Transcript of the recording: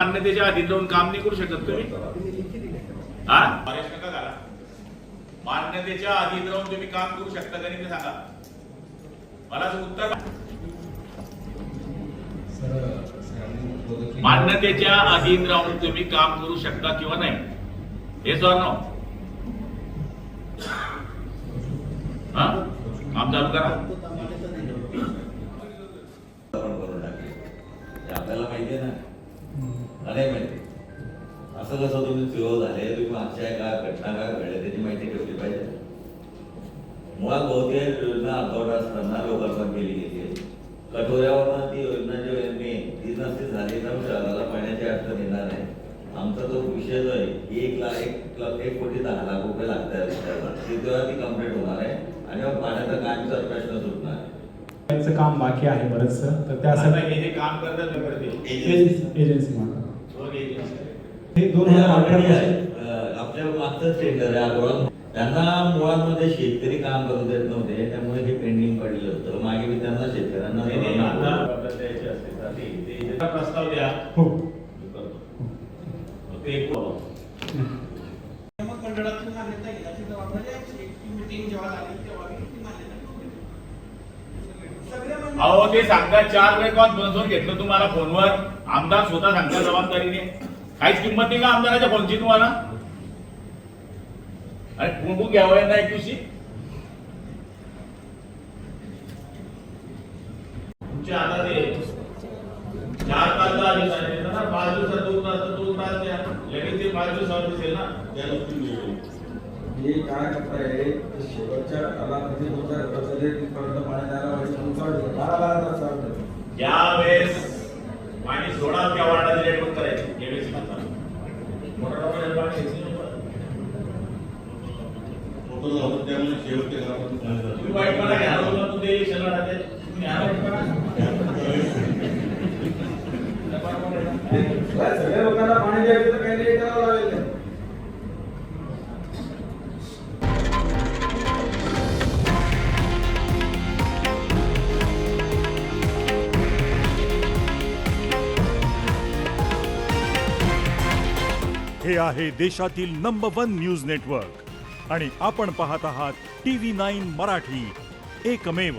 मान्यतेच्या आधी जाऊन काम नाही करू शकत तुम्ही? हा परेश नका करा. मान्यतेच्या आधी जाऊन तुम्ही काम करू शकता का नाही ते सांगा मला. उत्तर मान्यतेच्या अधीन राहून तुम्ही काम करू शकता किंवा नाही हे सर नो हा काम चालू करा. आपल्याला माहिती आहे ना नाही माहिती असं कसं तुम्ही फिरो झाले तुम्ही मागच्या काय घटना काय घडल्या त्याची माहिती ठेवली पाहिजे. मुळात बहुतेक योजना अर्धवट असताना लोकांना केली गेली कठोऱ्यावरनं ती योजना जी ती नसती झाली तर शहराला पाण्याची अडचण येणार नाही. आमचा तो विषय जो आहे की 1,10,00,000 रुपये लागतात तेव्हा ती कम्प्लीट होणार आहे आणि मग पाण्याचा कायमचा प्रश्न सुटणार आहे. काम बाकी आहे बरंच तर त्यासाठी हे जे काम करतात एजन्सी हे 2018 आपल्या मागचं टेंडर आहे अगोदर त्यांना मुळांमध्ये शेतकरी काम करू देत नव्हते त्यामुळे हे पेंडिंग पडलं होतं. मागे मी त्यांना शेतकऱ्यांना प्रस्ताव द्या. हो मंडळातून मान्यता घेण्याची जबाबदारी मीटिंग जेव्हा झाली तेव्हा अहो ते सांगतात 4 वेळ कॉन्फरन्सवर घेतलं तुम्हाला फोनवर आमदार स्वतः सांगतात जबाबदारीने काहीच किंमत नाही का आमदाराच्या फोनची तुम्हाला आणि कुंकू घ्यावं ना एक दिवशी तुमच्या आता ते 4 तास आधी सांगितलं ना 5 दिवसात 2 तास द्या लगेच ते 5 दिवसावर दिसेल ना त्या गोष्टी हे काय करताय शेवटच्या कालावधी 2018 पर्यंत पाणी द्यायला ज्यावेळेस पाणी सोडा त्या वार्डाची रेट बंद करायची यावेळेस वाईटपणा घ्या तू ते सगळ्या लोकांना पाणी द्यायचं तर काही नाही करावं लागेल. हे आहे देशातील नंबर 1 न्यूज नेटवर्क आणि आपण पाहत आहात TV9 मराठी, एकमेव.